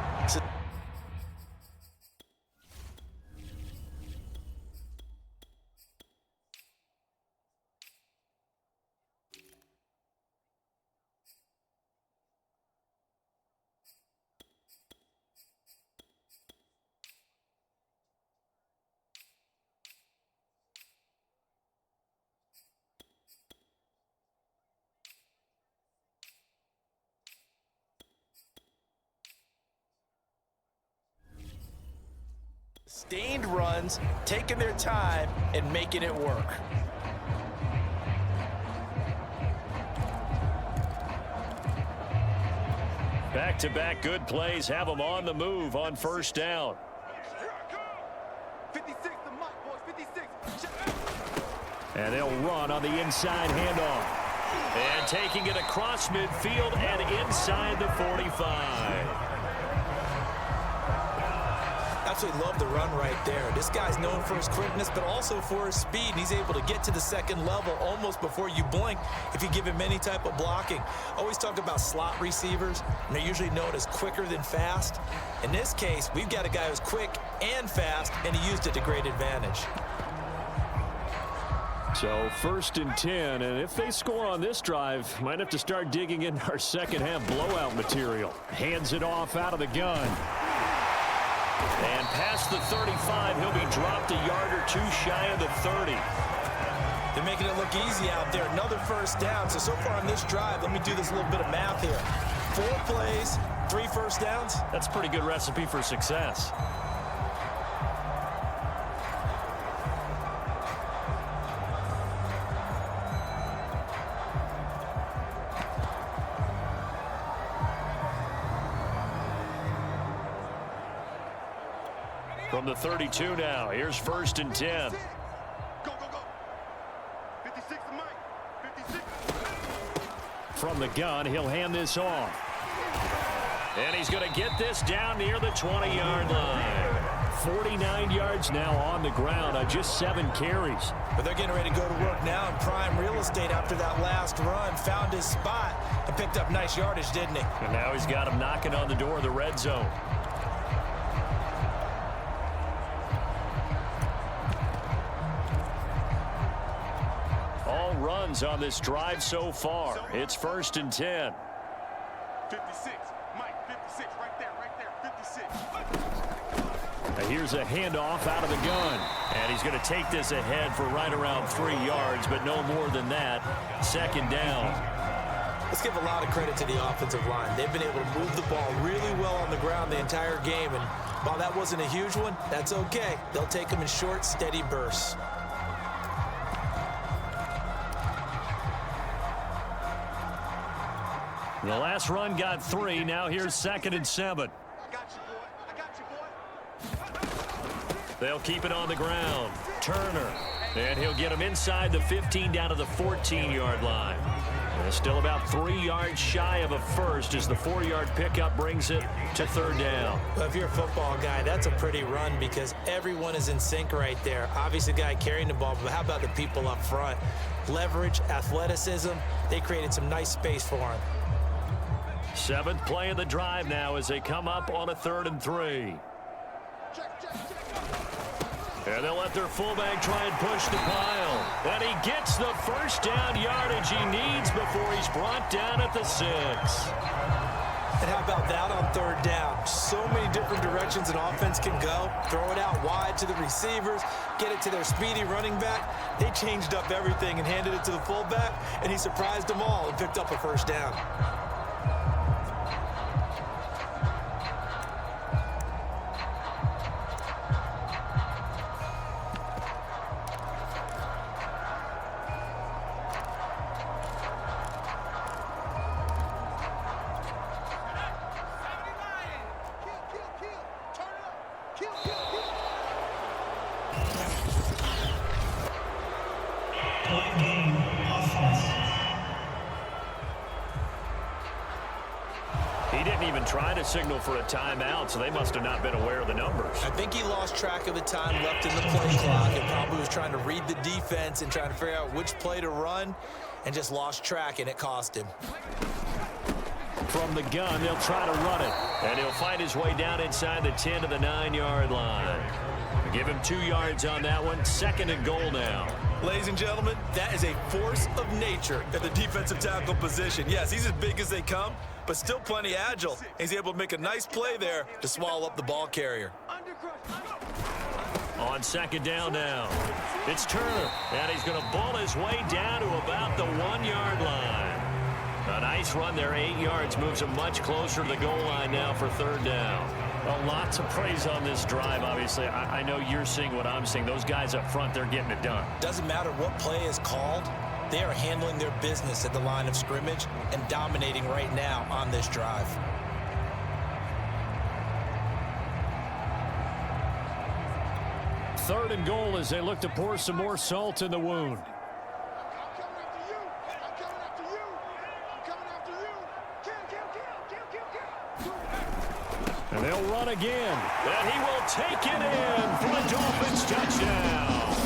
Sustained runs, taking their time, and making it work. Back-to-back good plays have them on the move on first down. 56 to Mike, boys, 56. Check. And they'll run on the inside handoff. And taking it across midfield and inside the 45. Absolutely love the run right there. This guy's known for his quickness, but also for his speed. And he's able to get to the second level almost before you blink if you give him any type of blocking. Always talk about slot receivers, and they're usually known as quicker than fast. In this case, we've got a guy who's quick and fast, and he used it to great advantage. So 1st and 10, and if they score on this drive, might have to start digging in our second half blowout material. Hands it off out of the gun. And past the 35, he'll be dropped a yard or two shy of the 30. They're making it look easy out there. Another first down. So far on this drive, let me do this little bit of math here. 4 plays, 3 first downs. That's a pretty good recipe for success. From the 32 now, here's 1st and 10. Go, go, go. 56 to Mike. 56. From the gun, he'll hand this off. And he's going to get this down near the 20-yard line. 49 yards now on the ground on just 7 carries. But they're getting ready to go to work now in prime real estate after that last run. Found his spot and picked up nice yardage, didn't he? And now he's got him knocking on the door of the red zone. All runs on this drive so far. It's 1st and 10. 56. Mike, 56. Right there, 56. Now here's a handoff out of the gun. And he's going to take this ahead for right around 3 yards, but no more than that. 2nd down. Let's give a lot of credit to the offensive line. They've been able to move the ball really well on the ground the entire game. And while that wasn't a huge one, that's okay. They'll take them in short, steady bursts. The last run got 3. Now here's 2nd and 7. I got you, boy. I got you, boy. They'll keep it on the ground. Turner. And he'll get him inside the 15 down to the 14-yard line. And still about 3 yards shy of a first as the 4-yard pickup brings it to 3rd down. Well, if you're a football guy, that's a pretty run because everyone is in sync right there. Obviously, the guy carrying the ball, but how about the people up front? Leverage, athleticism, they created some nice space for him. 7th play of the drive now as they come up on a 3rd and 3. And they'll let their fullback try and push the pile. And he gets the first down yardage he needs before he's brought down at the 6. And how about that on third down? So many different directions an offense can go. Throw it out wide to the receivers, get it to their speedy running back. They changed up everything and handed it to the fullback, and he surprised them all and picked up a first down. He didn't even try to signal for a timeout, so they must have not been aware of the numbers. I think he lost track of the time left in the play clock and probably was trying to read the defense and trying to figure out which play to run and just lost track, and it cost him. From the gun, they'll try to run it, and he'll find his way down inside the 10 to the 9-yard line. Give him 2 yards on that one. 2nd and goal now. Ladies and gentlemen, that is a force of nature at the defensive tackle position. Yes, he's as big as they come, but still plenty agile. He's able to make a nice play there to swallow up the ball carrier. On 2nd down now, it's Turner, and he's going to ball his way down to about the 1-yard line. A nice run there, 8 yards, moves him much closer to the goal line now for 3rd down. Well, lots of praise on this drive, obviously. I know you're seeing what I'm seeing. Those guys up front, they're getting it done. Doesn't matter what play is called. They are handling their business at the line of scrimmage and dominating right now on this drive. Third and goal as they look to pour some more salt in the wound. And they'll run again. And he will take it in for a Dolphins touchdown.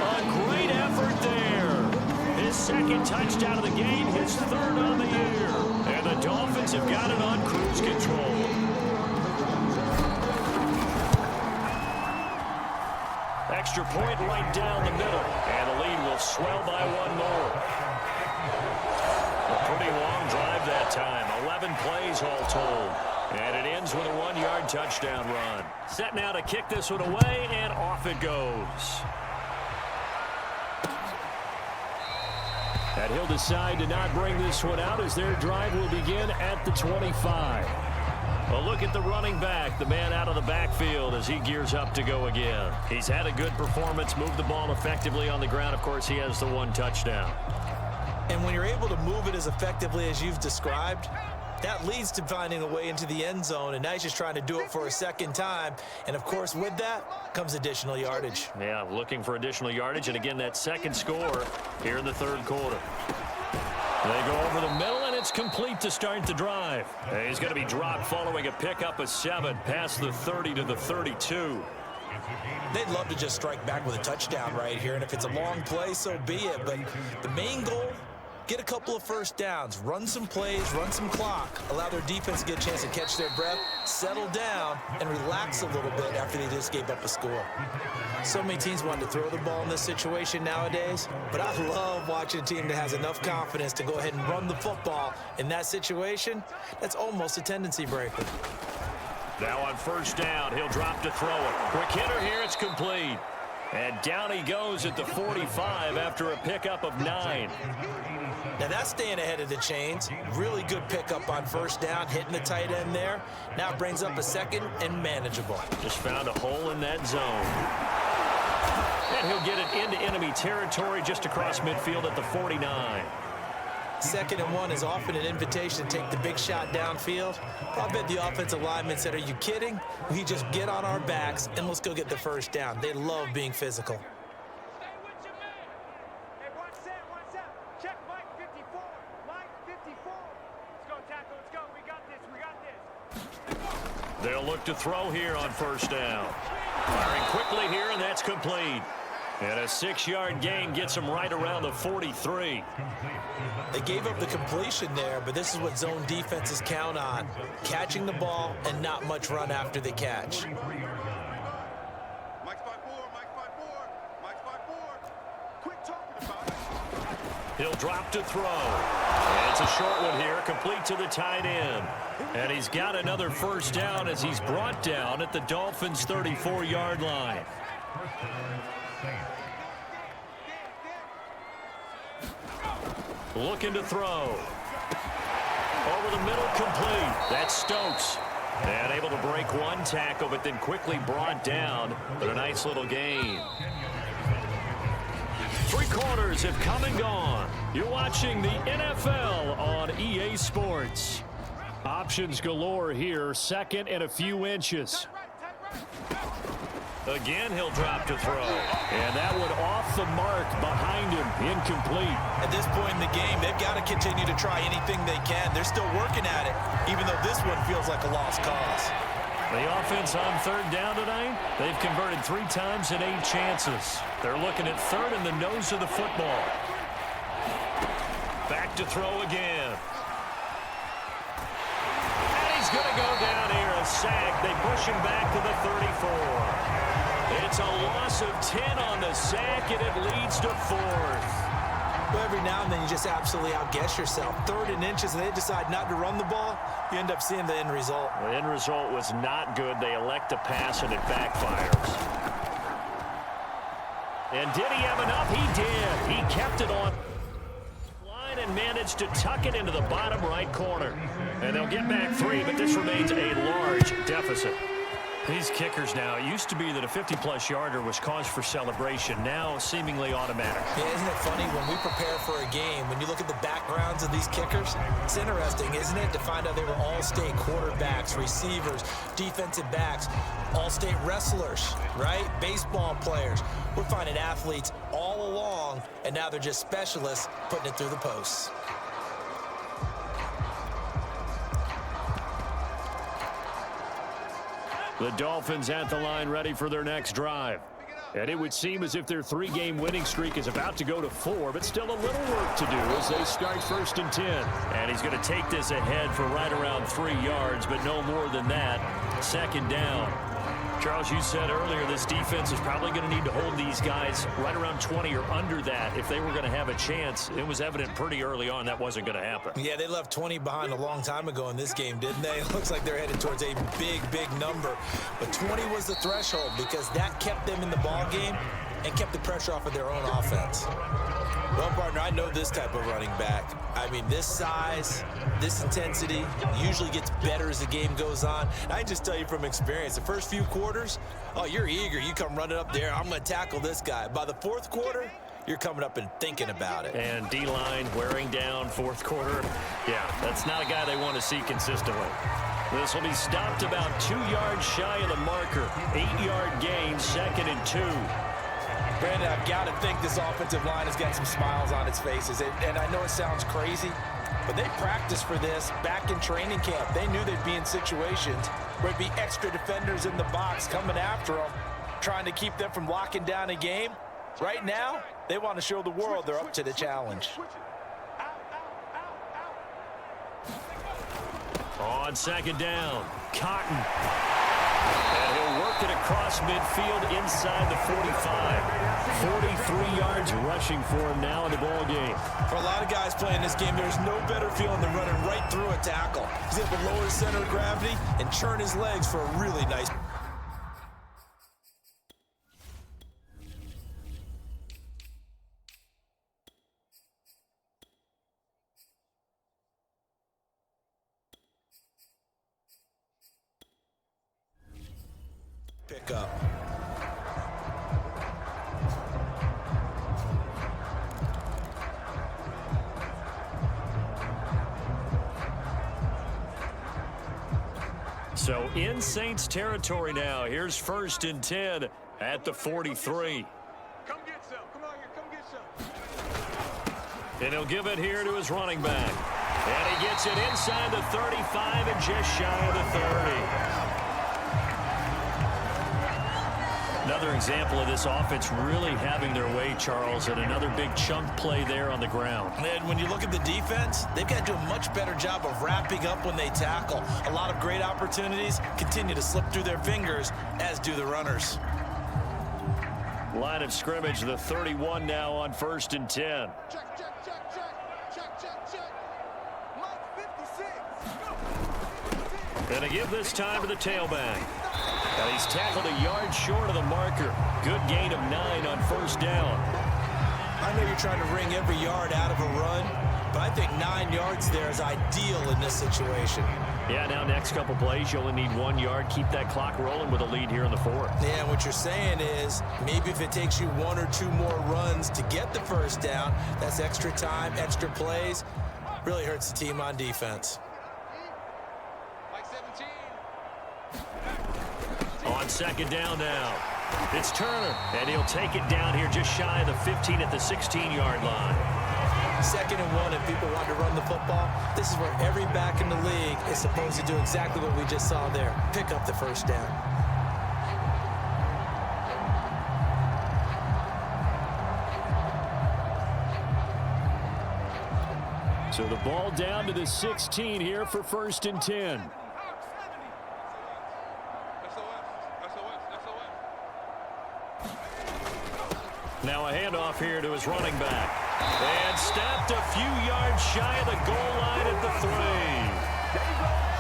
A great effort there. His 2nd touchdown of the game, his 3rd on the year. And the Dolphins have got it on cruise control. Extra point right down the middle. And the lead will swell by 1 more. A pretty long drive that time. 11 plays all told. And it ends with a 1-yard touchdown run. Set now to kick this one away, and off it goes. And he'll decide to not bring this one out as their drive will begin at the 25. A look at the running back, the man out of the backfield as he gears up to go again. He's had a good performance, moved the ball effectively on the ground. Of course, he has the 1 touchdown. And when you're able to move it as effectively as you've described, that leads to finding a way into the end zone, and now he's just trying to do it for a 2nd time. And, of course, with that comes additional yardage. Yeah, looking for additional yardage, and again, that 2nd score here in the 3rd quarter. They go over the middle, and it's complete to start the drive. He's going to be dropped following a pickup of 7 past the 30 to the 32. They'd love to just strike back with a touchdown right here, and if it's a long play, so be it. But the main goal, get a couple of first downs, run some plays, run some clock, allow their defense to get a chance to catch their breath, settle down, and relax a little bit after they just gave up a score. So many teams want to throw the ball in this situation nowadays, but I love watching a team that has enough confidence to go ahead and run the football. In that situation, that's almost a tendency breaker. Now on 1st down, he'll drop to throw it. Quick hitter here, it's complete. And down he goes at the 45 after a pickup of 9. Now that's staying ahead of the chains. Really good pickup on 1st down, hitting the tight end there. Now it brings up a 2nd and manageable. Just found a hole in that zone. And he'll get it into enemy territory just across midfield at the 49. 2nd and 1 is often an invitation to take the big shot downfield. I bet the offensive lineman said, are you kidding? We just get on our backs and let's go get the 1st down. They love being physical. They'll look to throw here on 1st down. Firing quickly here, and that's complete. And a 6-yard gain gets him right around the 43. They gave up the completion there, but this is what zone defenses count on. Catching the ball and not much run after the catch. Quit talking about it. He'll drop to throw. And it's a short one here, complete to the tight end. And he's got another first down as he's brought down at the Dolphins' 34-yard line. Looking to throw. Over the middle, complete. That's Stokes. And able to break one tackle, but then quickly brought down. But a nice little gain. 3 quarters have come and gone. You're watching the NFL on EA Sports. Options galore here. 2nd and a few inches. Again, he'll drop to throw. And that one off the mark behind him. Incomplete. At this point in the game, they've got to continue to try anything they can. They're still working at it, even though this one feels like a lost cause. The offense on 3rd down tonight, they've converted 3 times in 8 chances. They're looking at 3rd in the nose of the football. Back to throw again. And he's going to go down here, a sack. They push him back to the 34. It's a loss of 10 on the sack, and it leads to 4th. Well, every now and then you just absolutely outguess yourself. 3rd and inches, and they decide not to run the ball. You end up seeing the end result. The end result was not good. They elect to pass, and it backfires. And did he have enough? He did. He kept it on line and managed to tuck it into the bottom right corner. And they'll get back 3, but this remains a large deficit. These kickers now, it used to be that a 50-plus yarder was cause for celebration. Now, seemingly automatic. Yeah, isn't it funny when we prepare for a game, when you look at the backgrounds of these kickers, it's interesting, isn't it, to find out they were all-state quarterbacks, receivers, defensive backs, all-state wrestlers, right? Baseball players. We're finding athletes all along, and now they're just specialists putting it through the posts. The Dolphins at the line, ready for their next drive. And it would seem as if their 3-game winning streak is about to go to 4, but still a little work to do as they start 1st and 10. And he's going to take this ahead for right around 3 yards, but no more than that. 2nd down. Charles, you said earlier this defense is probably going to need to hold these guys right around 20 or under that if they were going to have a chance. It was evident pretty early on that wasn't going to happen. Yeah, they left 20 behind a long time ago in this game, didn't they? It looks like they're headed towards a big, big number. But 20 was the threshold because that kept them in the ball game and kept the pressure off of their own offense. Well, partner, I know this type of running back. I mean, this size, this intensity usually gets better as the game goes on. I can just tell you from experience, the first few quarters, oh, you're eager. You come running up there, I'm going to tackle this guy. By the 4th quarter, you're coming up and thinking about it. And D-line wearing down 4th quarter. Yeah, that's not a guy they want to see consistently. This will be stopped about 2 yards shy of the marker. 8-yard gain, 2nd and 2. Brandon, I've got to think this offensive line has got some smiles on its faces. And I know it sounds crazy, but they practiced for this back in training camp. They knew they'd be in situations where there'd be extra defenders in the box coming after them, trying to keep them from locking down a game. Right now, they want to show the world they're up to the challenge. On 2nd down, Cotton. And he'll work it across midfield inside the 45. 43 yards rushing for him now in the ball game. For a lot of guys playing this game, there's no better feeling than running right through a tackle. He's able to lower his center of gravity and churn his legs for a really nice. Pick up. So in Saints territory now. Here's 1st and 10 at the 43. Come get some. Come on here. Come get some. And he'll give it here to his running back. And he gets it inside the 35 and just shy of the 30. Another example of this offense really having their way, Charles, and another big chunk play there on the ground. And when you look at the defense, they've got to do a much better job of wrapping up when they tackle. A lot of great opportunities continue to slip through their fingers, as do the runners. Line of scrimmage, the 31 now on 1st and 10. Check, check, check, check. Check, check, check. Mike 56. Going to give this time to the tailback. And he's tackled a yard short of the marker. Good gain of 9 on 1st down. I know you're trying to wring every yard out of a run, but I think 9 yards there is ideal in this situation. Yeah, now next couple plays, you only need 1 yard. Keep that clock rolling with a lead here in the 4th. Yeah, what you're saying is maybe if it takes you 1 or 2 more runs to get the 1st down, that's extra time, extra plays. Really hurts the team on defense. Mike 17. On 2nd down now. It's Turner, and he'll take it down here just shy of the 15 at the 16-yard line. 2nd and 1, and people want to run the football. This is where every back in the league is supposed to do exactly what we just saw there. Pick up the 1st down. So the ball down to the 16 here for 1st and 10. Now a handoff here to his running back. And stopped a few yards shy of the goal line at the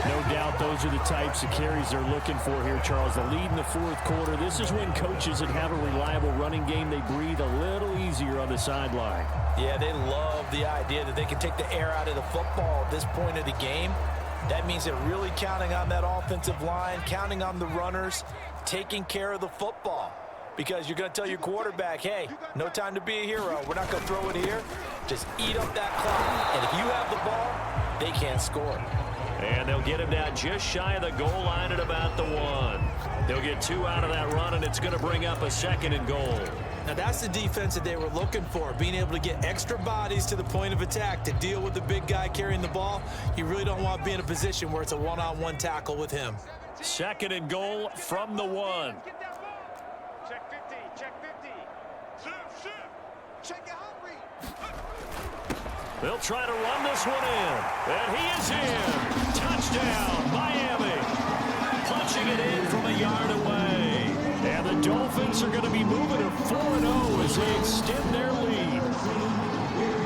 3. No doubt those are the types of carries they're looking for here, Charles. The lead in the 4th quarter. This is when coaches that have a reliable running game, they breathe a little easier on the sideline. Yeah, they love the idea that they can take the air out of the football at this point of the game. That means they're really counting on that offensive line, counting on the runners, taking care of the football. Because you're going to tell your quarterback, hey, no time to be a hero. We're not going to throw it here. Just eat up that clock. And if you have the ball, they can't score. And they'll get him down just shy of the goal line at about the 1. They'll get 2 out of that run, and it's going to bring up a 2nd and goal. Now, that's the defense that they were looking for, being able to get extra bodies to the point of attack to deal with the big guy carrying the ball. You really don't want to be in a position where it's a one-on-one tackle with him. 2nd and goal from the 1. Check 50. Check 50. Shift, shift. Check it out, Reed. They'll try to run this one in. And he is in. Touchdown, Miami. Punching it in from a yard away. And the Dolphins are going to be moving to 4-0 as they extend their lead.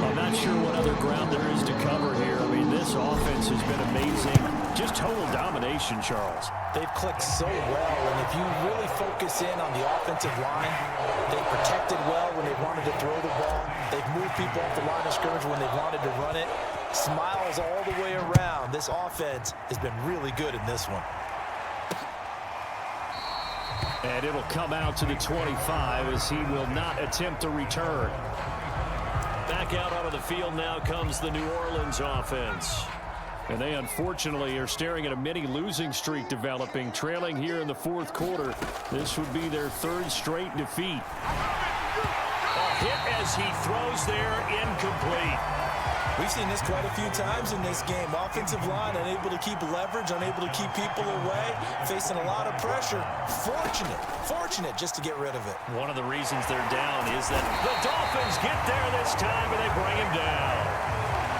I'm not sure what other ground there is to cover here. I mean, this offense has been amazing. Just total domination, Charles. They've clicked so well, and if you really focus in on the offensive line, they protected well when they wanted to throw the ball. They've moved people off the line of scrimmage when they wanted to run it. Smiles all the way around. This offense has been really good in this one. And it'll come out to the 25 as he will not attempt to return. Back out onto the field now comes the New Orleans offense. And they unfortunately are staring at a mini losing streak developing, trailing here in the 4th quarter. This would be their 3rd straight defeat. A hit as he throws there, incomplete. We've seen this quite a few times in this game. Offensive line unable to keep leverage, unable to keep people away, facing a lot of pressure. Fortunate just to get rid of it. One of the reasons they're down is that the Dolphins get there this time and they bring him down.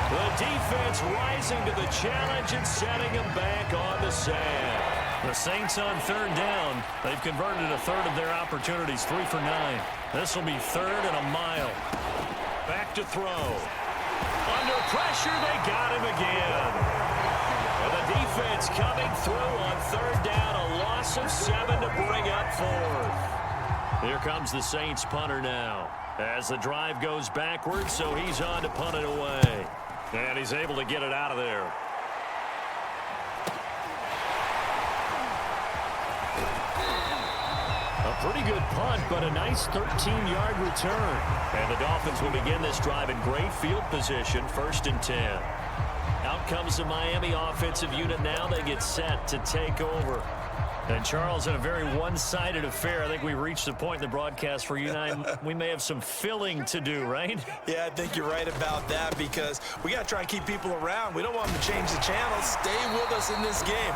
The defense rising to the challenge and setting him back on the sand. The Saints on 3rd down. They've converted a 1/3 of their opportunities, 3 for 9. This will be 3rd and a mile. Back to throw. Under pressure, they got him again. And the defense coming through on 3rd down, a loss of 7 to bring up 4th. Here comes the Saints punter now. As the drive goes backwards, so he's on to punt it away. And he's able to get it out of there. A pretty good punt, but a nice 13-yard return. And the Dolphins will begin this drive in great field position, 1st and 10. Out comes the Miami offensive unit now. They get set to take over. And Charles, in a very one-sided affair, I think we reached the point in the broadcast where you and I, we may have some filling to do, right? Yeah, I think you're right about that because we got to try and keep people around. We don't want them to change the channel. Stay with us in this game.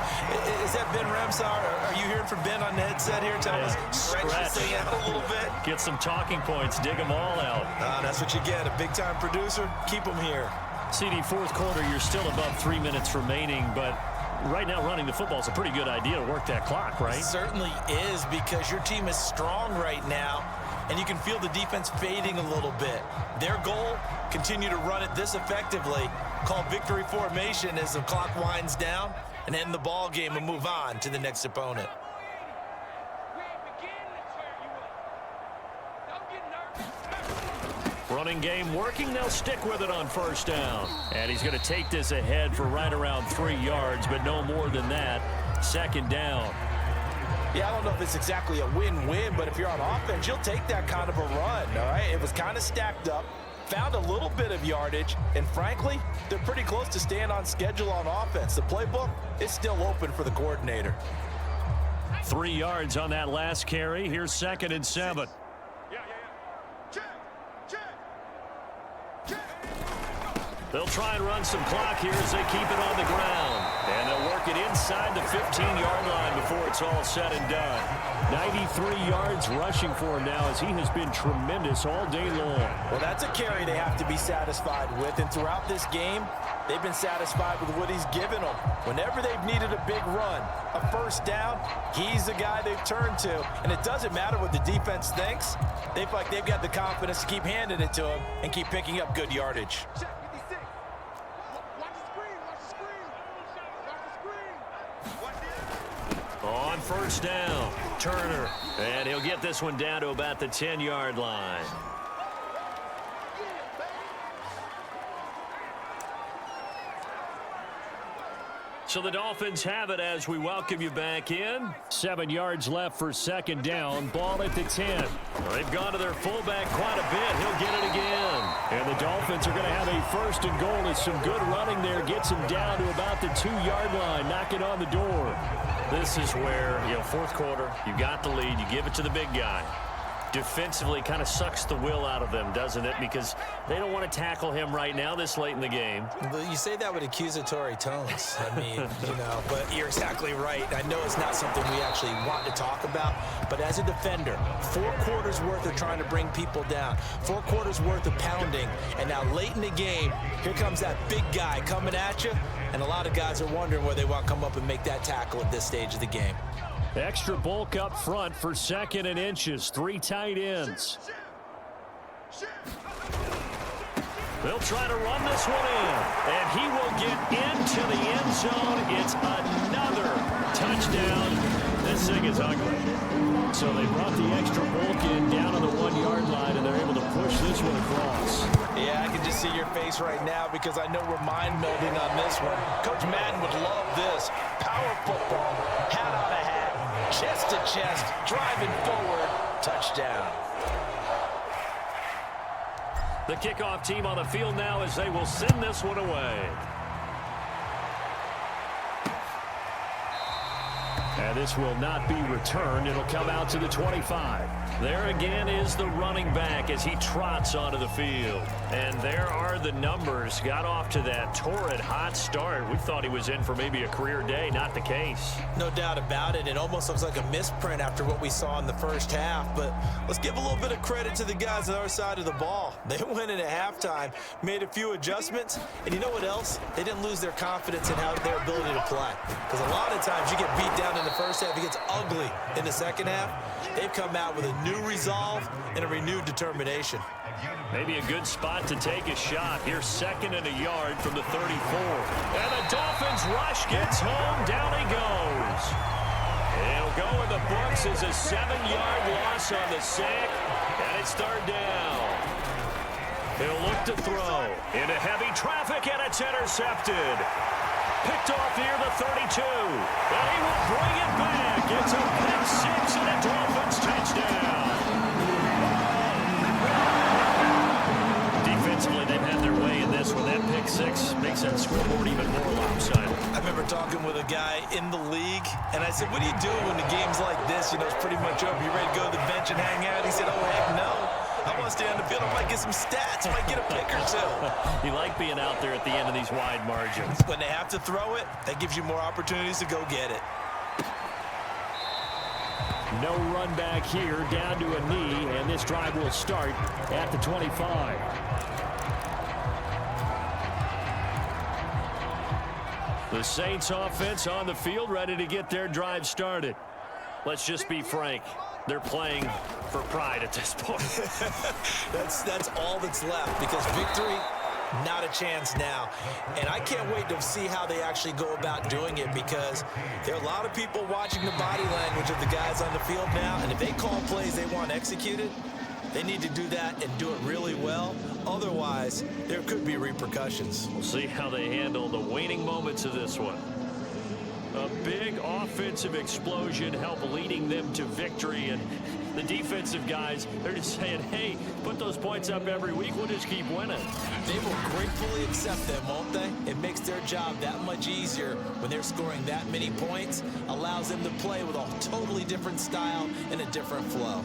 Is that Ben Ramsar? Are you hearing from Ben on the headset here? Tell us, stretch this thing out a little bit. Get some talking points. Dig them all out. That's what you get. A big-time producer. Keep them here. CD, 4th quarter, you're still above 3 minutes remaining, but right now running the football is a pretty good idea to work that clock, right? It certainly is because your team is strong right now. and you can feel the defense fading a little bit. Their goal, continue to run it this effectively, call victory formation as the clock winds down, and end the ball game and move on to the next opponent. Running game working. They'll stick with it on first down. And he's going to take this ahead for right around 3 yards, but no more than that. Second down. Yeah, I don't know if it's exactly a win-win, but if you're on offense, you'll take that kind of a run, all right? It was kind of stacked up, found a little bit of yardage, and frankly, they're pretty close to staying on schedule on offense. The playbook is still open for the coordinator. 3 yards on that last carry. Here's 2nd and 7. They'll try and run some clock here as they keep it on the ground. And they'll work it inside the 15-yard line before it's all said and done. 93 yards rushing for him now as he has been tremendous all day long. Well, that's a carry they have to be satisfied with. And throughout this game, they've been satisfied with what he's given them. Whenever they've needed a big run, a first down, he's the guy they've turned to. And it doesn't matter what the defense thinks. They feel like they've got the confidence to keep handing it to him and keep picking up good yardage. On first down, Turner. And he'll get this one down to about the 10-yard line. So the Dolphins have it as we welcome you back in. 7 yards left for second down. Ball at the 10. They've gone to their fullback quite a bit. He'll get it again. And the Dolphins are going to have a first and goal as some good running there gets him down to about the 2-yard line, knocking on the door. This is where, fourth quarter, you got the lead. You give it to the big guy. Defensively kind of sucks the will out of them, doesn't it? Because they don't want to tackle him right now this late in the game. You say that with accusatory tones. I mean, but you're exactly right. I know it's not something we actually want to talk about, but as a defender, 4 quarters worth of trying to bring people down, 4 quarters worth of pounding, and now late in the game, here comes that big guy coming at you, and a lot of guys are wondering where they want to come up and make that tackle at this stage of the game. Extra bulk up front for 2nd and inches. 3 tight ends. They'll try to run this one in, and he will get into the end zone. It's another touchdown. This thing is ugly. So they brought the extra bulk in down on the 1-yard line, and they're able to push this one across. Yeah, I can just see your face right now because I know we're mind-melding on this one. Coach Madden would love this. Power football, hat on a hat. Chest to chest, driving forward, touchdown. The kickoff team on the field now as they will send this one away. And this will not be returned. It'll come out to the 25. There again is the running back as he trots onto the field. And there are the numbers. Got off to that torrid hot start. We thought he was in for maybe a career day. Not the case. No doubt about it. It almost looks like a misprint after what we saw in the first half. But let's give a little bit of credit to the guys on our side of the ball. They went in at halftime, made a few adjustments. And you know what else? They didn't lose their confidence in their ability to play. Because a lot of times you get beat down in the first half, it gets ugly in the second half. They've come out with a new resolve and a renewed determination. Maybe a good spot to take a shot. Here's 2nd and a yard from the 34. And the Dolphins rush gets home. Down he goes. It'll go in the books as a 7-yard loss on the sack. And it's 3rd down. He'll look to throw into heavy traffic, and it's intercepted. Picked off near the 32. And he will bring it back. It's a pick 6 and a Dolphins touchdown. Defensively, they've had their way in this one. That pick 6 makes that scoreboard even more lopsided. I remember talking with a guy in the league, and I said, what do you do when the game's like this? It's pretty much over. You ready to go to the bench and hang out? He said, oh, heck no. I want to stay on the field. I might get some stats. I might get a pick or two. You like being out there at the end of these wide margins. When they have to throw it, that gives you more opportunities to go get it. No run back here, down to a knee, and this drive will start at the 25. The Saints offense on the field, ready to get their drive started. Let's just be frank. They're playing for pride at this point. That's all that's left, because victory, not a chance now. And I can't wait to see how they actually go about doing it, because there are a lot of people watching the body language of the guys on the field now, and if they call plays they want executed, they need to do that and do it really well. Otherwise, there could be repercussions. We'll see how they handle the waning moments of this one. A big offensive explosion helped leading them to victory, and the defensive guys, they're just saying, hey, put those points up every week, we'll just keep winning. They will gratefully accept them, won't they? It makes their job that much easier when they're scoring that many points, allows them to play with a totally different style and a different flow.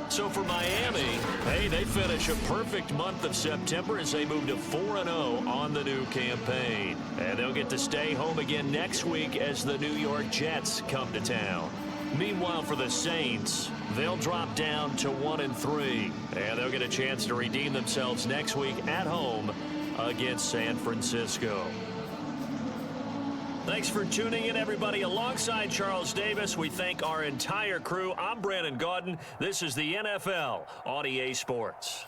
So for Miami, hey, they finish a perfect month of September as they move to 4-0 on the new campaign. And they'll get to stay home again next week as the New York Jets come to town. Meanwhile, for the Saints, they'll drop down to 1-3. And they'll get a chance to redeem themselves next week at home against San Francisco. Thanks for tuning in, everybody. Alongside Charles Davis, we thank our entire crew. I'm Brandon Gaudin. This is the NFL on EA Sports.